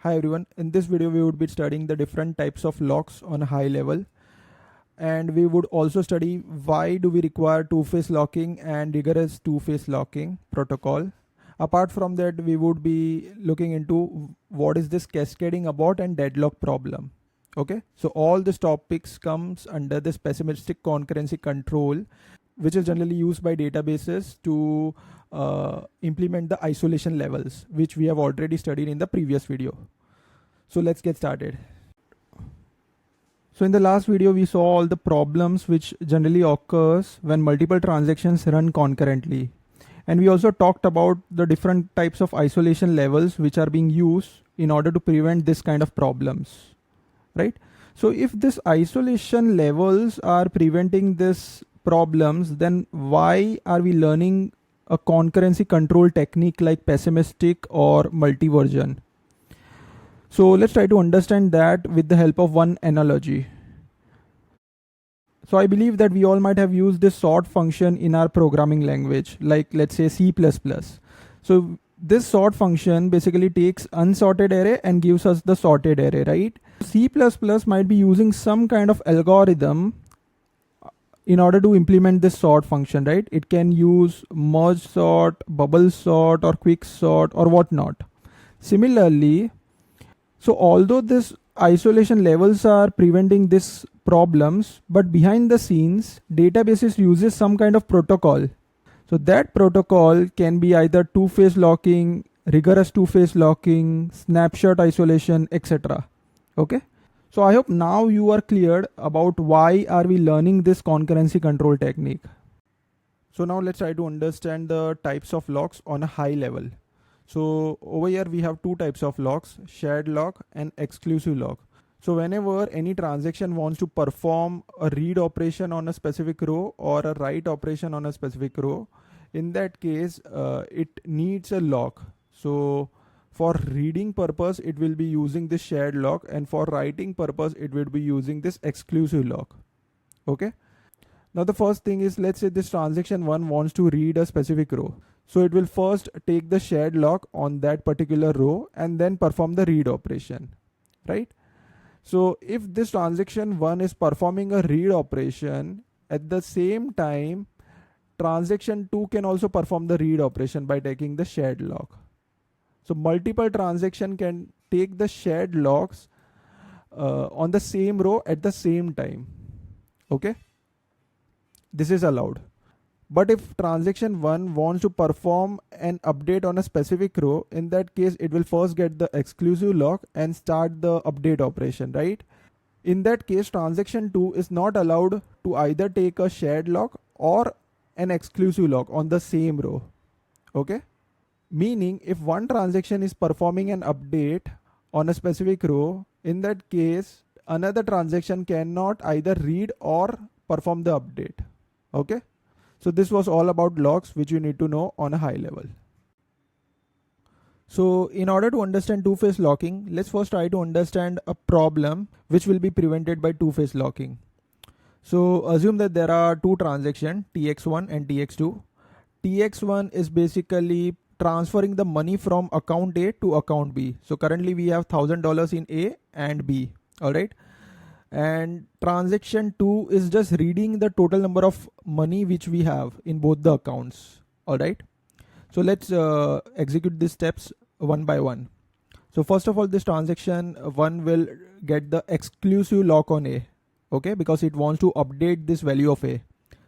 Hi everyone, in this video we would be studying the different types of locks on a high level, and we would also study why do we require two-phase locking and rigorous two-phase locking protocol. Apart from that, we would be looking into what is this cascading abort and deadlock problem. Okay, so all these topics comes under this pessimistic concurrency control, which is generally used by databases to implement the isolation levels, which we have already studied in the previous video. So let's get started. So in the last video, we saw all the problems which generally occurs when multiple transactions run concurrently. And we also talked about the different types of isolation levels which are being used in order to prevent this kind of problems, right? So if this isolation levels are preventing this problems, then why are we learning a concurrency control technique like pessimistic or multiversion? So let's try to understand that with the help of one analogy. So I believe that we all might have used this sort function in our programming language, like let's say C++. So this sort function basically takes unsorted array and gives us the sorted array, right? C++ might be using some kind of algorithm in order to implement this sort function, right? It can use merge sort, bubble sort, or quick sort, or whatnot. Similarly, so although this isolation levels are preventing these problems, but behind the scenes, databases uses some kind of protocol. So that protocol can be either two-phase locking, rigorous two-phase locking, snapshot isolation, etc. Okay. So I hope now you are cleared about why are we learning this concurrency control technique. So now let's try to understand the types of locks on a high level. So over here we have two types of locks, shared lock and exclusive lock. So whenever any transaction wants to perform a read operation on a specific row or a write operation on a specific row, in that case it needs a lock. So for reading purpose, it will be using this shared lock, and for writing purpose, it will be using this exclusive lock. Okay. Now the first thing is, let's say this transaction 1 wants to read a specific row. So it will first take the shared lock on that particular row and then perform the read operation, right? So if this transaction 1 is performing a read operation, at the same time, transaction 2 can also perform the read operation by taking the shared lock. So multiple transaction can take the shared locks on the same row at the same time. Okay. This is allowed. But if transaction 1 wants to perform an update on a specific row, in that case, it will first get the exclusive lock and start the update operation, right? In that case, transaction 2 is not allowed to either take a shared lock or an exclusive lock on the same row. Okay. Meaning, if one transaction is performing an update on a specific row, in that case, another transaction cannot either read or perform the update. Okay. So this was all about locks, which you need to know on a high level. So in order to understand two-phase locking, let's first try to understand a problem which will be prevented by two-phase locking. So assume that there are two transactions, TX1 and TX2. TX1 is basically transferring the money from account A to account B. So currently we have $1,000 in A and B. All right. And transaction 2 is just reading the total number of money which we have in both the accounts. All right. So let's execute these steps one by one. So first of all, this transaction 1 will get the exclusive lock on A. Okay, because it wants to update this value of A.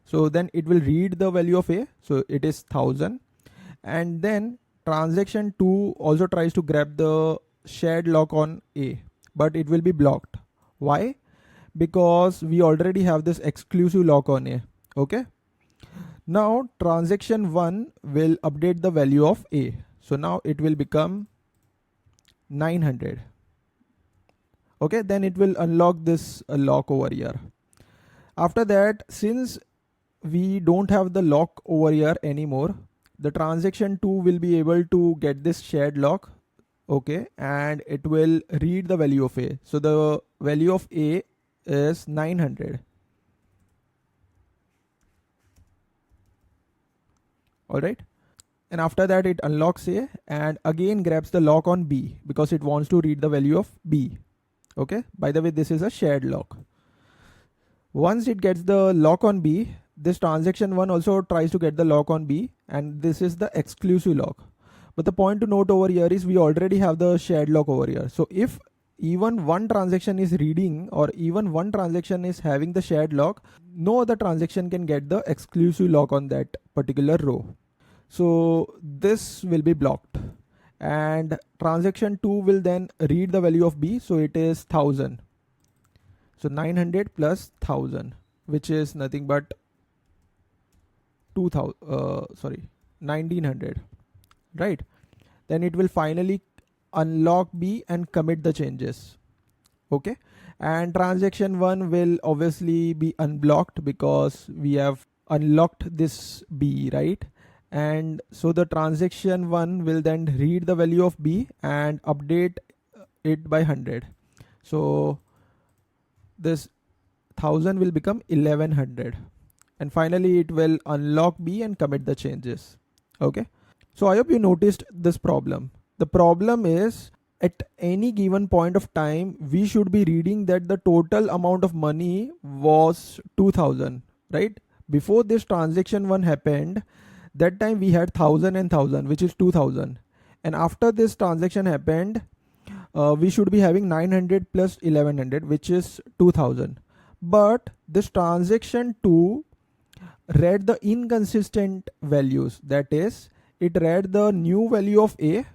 So then it will read the value of A. So it is 1000. And then transaction 2 also tries to grab the shared lock on A, but it will be blocked. Why? Because we already have this exclusive lock on A. Okay. Now transaction 1 will update the value of A. So now it will become 900. Okay. Then it will unlock this lock over here. After that, since we don't have the lock over here anymore, the transaction 2 will be able to get this shared lock. Okay. And it will read the value of A. So the value of A is 900. All right. and after that it unlocks A and again grabs the lock on B because it wants to read the value of B. Okay, by the way, this is a shared lock. Once it gets the lock on B, this transaction 1 also tries to get the lock on B, and this is the exclusive lock. But the point to note over here is we already have the shared lock over here. So if even one transaction is reading or even one transaction is having the shared lock, no other transaction can get the exclusive lock on that particular row. So this will be blocked, and transaction 2 will then read the value of B. So it is 1000. So 900 plus 1000, which is nothing but 1900, right? Then it will finally unlock B and commit the changes. Okay, and transaction 1 will obviously be unblocked because we have unlocked this B, right? And so the transaction 1 will then read the value of B and update it by 100. So this 1000 will become 1100, and finally it will unlock B and commit the changes. Okay, so I hope you noticed this problem. The problem is at any given point of time we should be reading that the total amount of money was 2000, right? Before this transaction 1 happened, that time we had 1000 and 1000, which is 2000, and after this transaction happened, we should be having 900 plus 1100, which is 2000. But this transaction 2 read the inconsistent values. That is, it read the new value of A,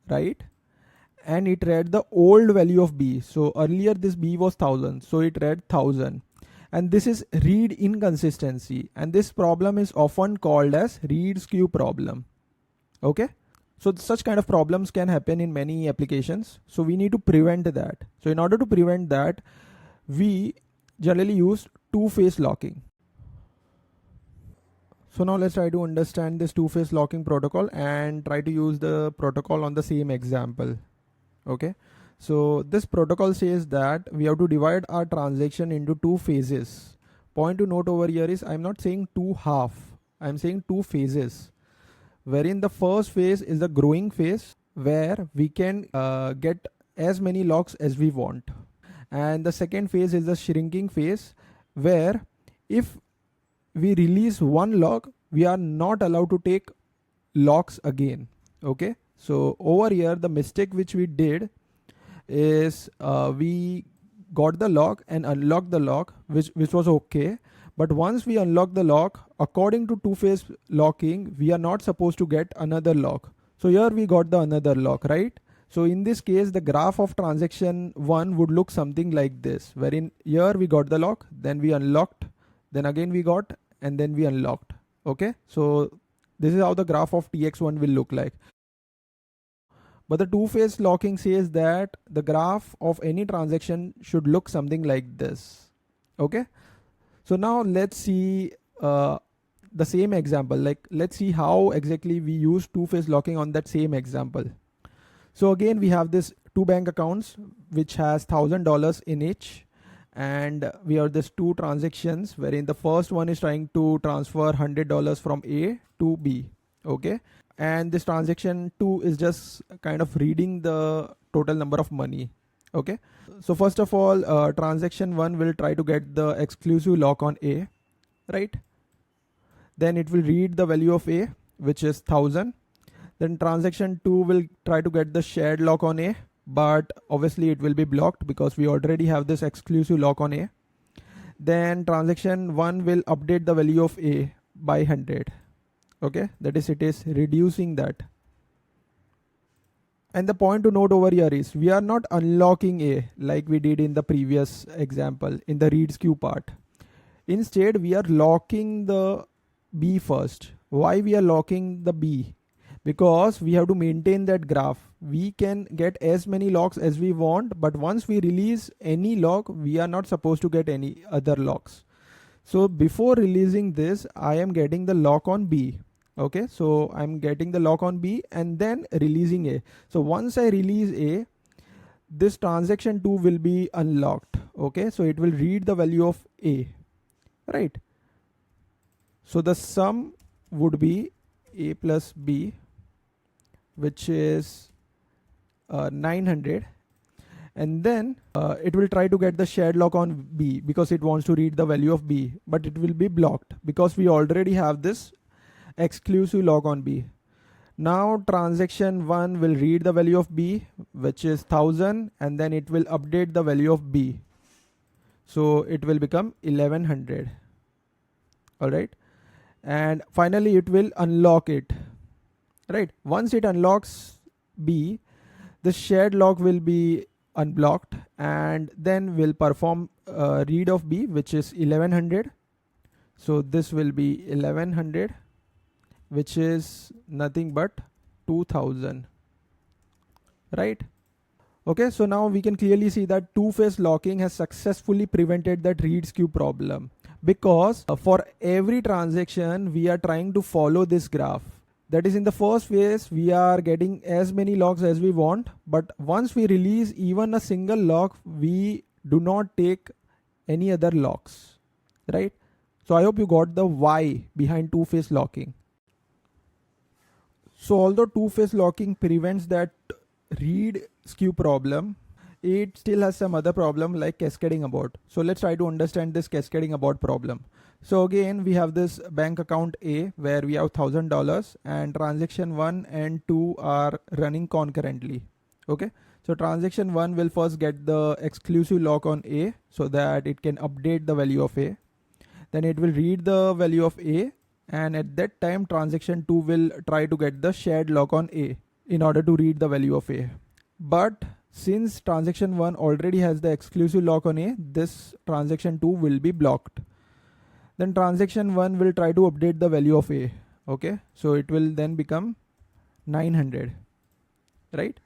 right? And it read the old value of B. So earlier this B was 1000, so it read 1000. And this is read inconsistency. And this problem is often called as read skew problem. Okay? So such kind of problems can happen in many applications. So we need to prevent that. So in order to prevent that, we generally use two-phase locking. So now let's try to understand this two-phase locking protocol and try to use the protocol on the same example. Okay. So this protocol says that we have to divide our transaction into two phases. Point to note over here is I'm not saying two half. I'm saying two phases, wherein the first phase is the growing phase where we can get as many locks as we want. And the second phase is the shrinking phase where if we release one lock, we are not allowed to take locks again. Okay. So over here, the mistake which we did is we got the lock and unlocked the lock, which was okay. But once we unlock the lock, according to two-phase locking, we are not supposed to get another lock. So here we got the another lock, right? So in this case, the graph of transaction 1 would look something like this, wherein here we got the lock, then we unlocked, then again we got, and then we unlocked. Okay, so this is how the graph of TX1 will look like. But the two-phase locking says that the graph of any transaction should look something like this. Okay, so now let's see the same example. Like, let's see how exactly we use two-phase locking on that same example. So again, we have this two bank accounts which has $1,000 in each, and we have this two transactions wherein the first one is trying to transfer $100 from A to B. Okay, and this transaction 2 is just kind of reading the total number of money. Okay, so first of all, transaction 1 will try to get the exclusive lock on A, right? Then it will read the value of A, which is 1000. Then transaction 2 will try to get the shared lock on A, but obviously it will be blocked because we already have this exclusive lock on A. Then transaction 1 will update the value of A by 100. Okay, that is, it is reducing that. And the point to note over here is we are not unlocking A like we did in the previous example in the read skew part. Instead, we are locking the B first. Why we are locking the B? Because we have to maintain that graph. We can get as many locks as we want, but once we release any lock, we are not supposed to get any other locks. So before releasing this, I am getting the lock on B. Okay, so I'm getting the lock on B and then releasing A. So once I release A, this transaction 2 will be unlocked. Okay, so it will read the value of A, right? So the sum would be A plus B, which is 900, and then it will try to get the shared lock on B because it wants to read the value of B, but it will be blocked because we already have this exclusive lock on B. Now transaction 1 will read the value of B, which is 1000, and then it will update the value of B. So it will become 1100. Alright. And finally it will unlock it. Right. Once it unlocks B, the shared lock will be unblocked, and then will perform read of B, which is 1100. So this will be 1100, which is nothing but 2000. Right. Okay, so now we can clearly see that two-phase locking has successfully prevented that read skew problem, because for every transaction we are trying to follow this graph. That is, in the first phase we are getting as many locks as we want, but once we release even a single lock, we do not take any other locks, right? So I hope you got the why behind two-phase locking. So although two-phase locking prevents that read skew problem, it still has some other problem like cascading abort. So let's try to understand this cascading abort problem. So again, we have this bank account A where we have $1000, and transaction 1 and 2 are running concurrently. Okay, so transaction 1 will first get the exclusive lock on A so that it can update the value of A. Then it will read the value of A, and at that time transaction 2 will try to get the shared lock on A in order to read the value of A. But since transaction 1 already has the exclusive lock on A, this transaction 2 will be blocked. Then transaction 1 will try to update the value of A. Okay, so it will then become 900, right?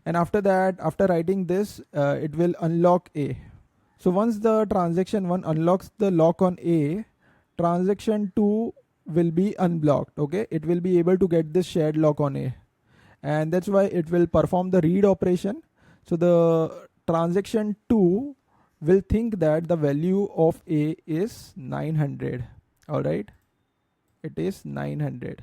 And after that, after writing this, it will unlock A. So once the transaction 1 unlocks the lock on A, transaction 2 will be unblocked. Okay, it will be able to get this shared lock on A, and that's why it will perform the read operation. So the transaction 2 will think that the value of A is 900. All right, it is 900.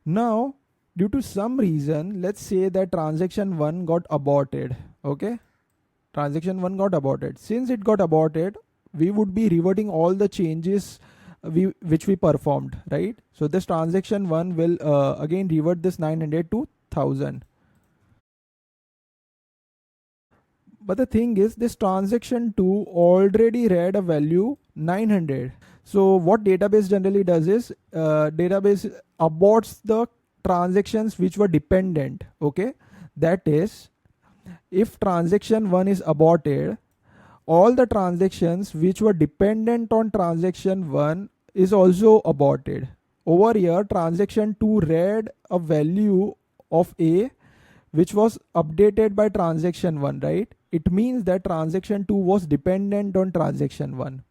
Now, due to some reason, let's say that transaction 1 got aborted. Okay, transaction 1 got aborted. Since it got aborted, we would be reverting all the changes which we performed, right? So this transaction 1 will again revert this 900 to 1000. But the thing is, this transaction 2 already read a value 900. So what database generally does is, database aborts the transactions which were dependent. Okay, that is, if transaction 1 is aborted, all the transactions which were dependent on transaction 1 is also aborted. Over here, transaction 2 read a value of A which was updated by transaction 1, right? It means that transaction 2 was dependent on transaction 1.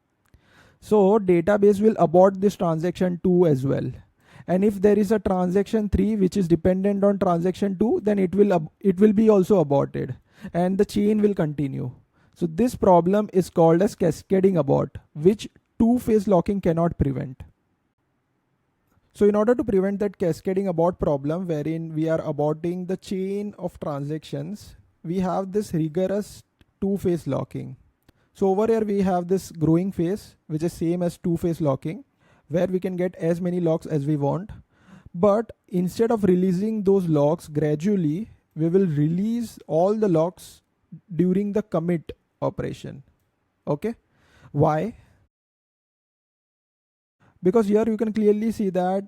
So database will abort this transaction 2 as well. And if there is a transaction 3 which is dependent on transaction 2, then it will be also aborted, and the chain will continue. So this problem is called as cascading abort, which two-phase locking cannot prevent. So in order to prevent that cascading abort problem, wherein we are aborting the chain of transactions, we have this rigorous two-phase locking. So over here we have this growing phase, which is same as two-phase locking, where we can get as many locks as we want. But instead of releasing those locks gradually, we will release all the locks during the commit operation. Okay, why? Because here you can clearly see that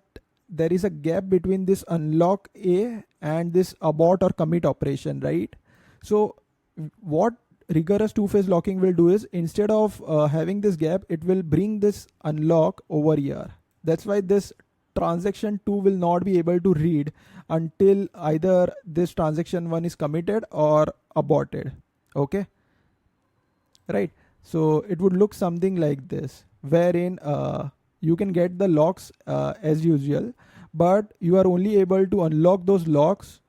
there is a gap between this unlock A and this abort or commit operation, right? So what rigorous two-phase locking will do is, instead of having this gap, it will bring this unlock over here. That's why this transaction 2 will not be able to read until either this transaction 1 is committed or aborted. Okay, right? So it would look something like this, wherein you can get the locks as usual, but you are only able to unlock those locks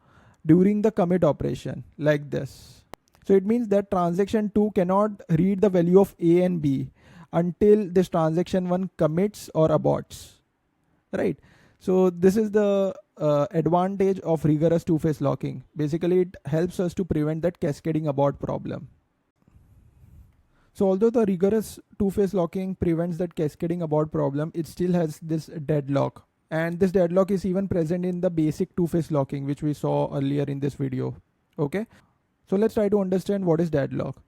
during the commit operation, like this. So it means that transaction 2 cannot read the value of A and B until this transaction 1 commits or aborts, right? So this is the advantage of rigorous two-phase locking. Basically, it helps us to prevent that cascading abort problem. So although the rigorous two-phase locking prevents that cascading abort problem, it still has this deadlock. And this deadlock is even present in the basic two-phase locking, which we saw earlier in this video. Okay. So let's try to understand what is deadlock.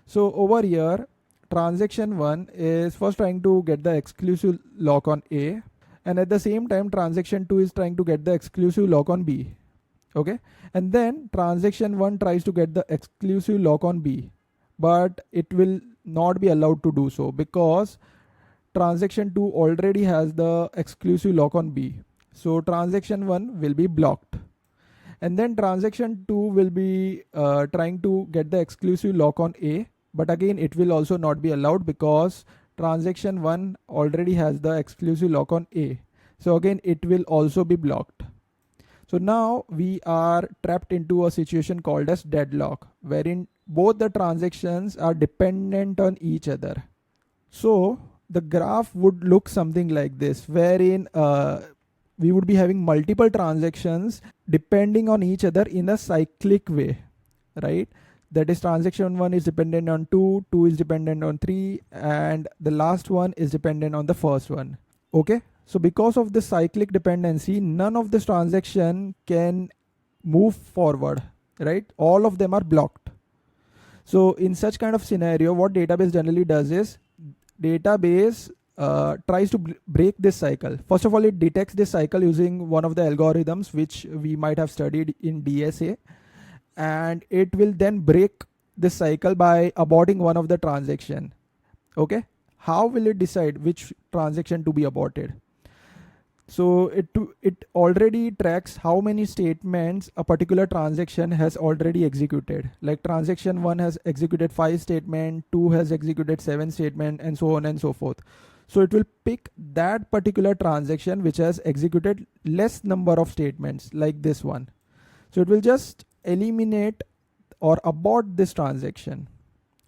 So over here, transaction 1 is first trying to get the exclusive lock on A, and at the same time transaction 2 is trying to get the exclusive lock on B. Okay, and then transaction 1 tries to get the exclusive lock on B, but it will not be allowed to do so because transaction 2 already has the exclusive lock on B. So transaction 1 will be blocked. And then transaction 2 will be trying to get the exclusive lock on A, but again it will also not be allowed because transaction 1 already has the exclusive lock on A. So again it will also be blocked. So now we are trapped into a situation called as deadlock, wherein both the transactions are dependent on each other. So the graph would look something like this, wherein we would be having multiple transactions depending on each other in a cyclic way, right? That is, transaction 1 is dependent on 2, 2 is dependent on 3, and the last one is dependent on the first one. Okay, so because of this cyclic dependency, none of this transaction can move forward, right? All of them are blocked. So in such kind of scenario, what database generally does is database tries to break this cycle. First of all, it detects this cycle using one of the algorithms which we might have studied in DSA, and it will then break this cycle by aborting one of the transaction. Okay, how will it decide which transaction to be aborted? So it already tracks how many statements a particular transaction has already executed. Like transaction 1 has executed 5 statements, 2 has executed 7 statements, and so on and so forth. So it will pick that particular transaction which has executed less number of statements, like this one. So it will just eliminate or abort this transaction.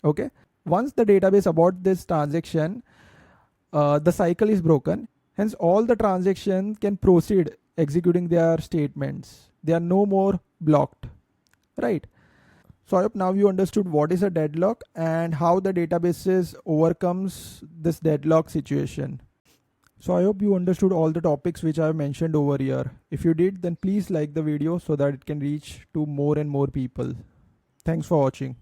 Okay. Once the database aborts this transaction, the cycle is broken. Hence, all the transactions can proceed executing their statements. They are no more blocked, right? So I hope now you understood what is a deadlock and how the databases overcomes this deadlock situation. So I hope you understood all the topics which I have mentioned over here. If you did, then please like the video so that it can reach to more and more people. Thanks for watching.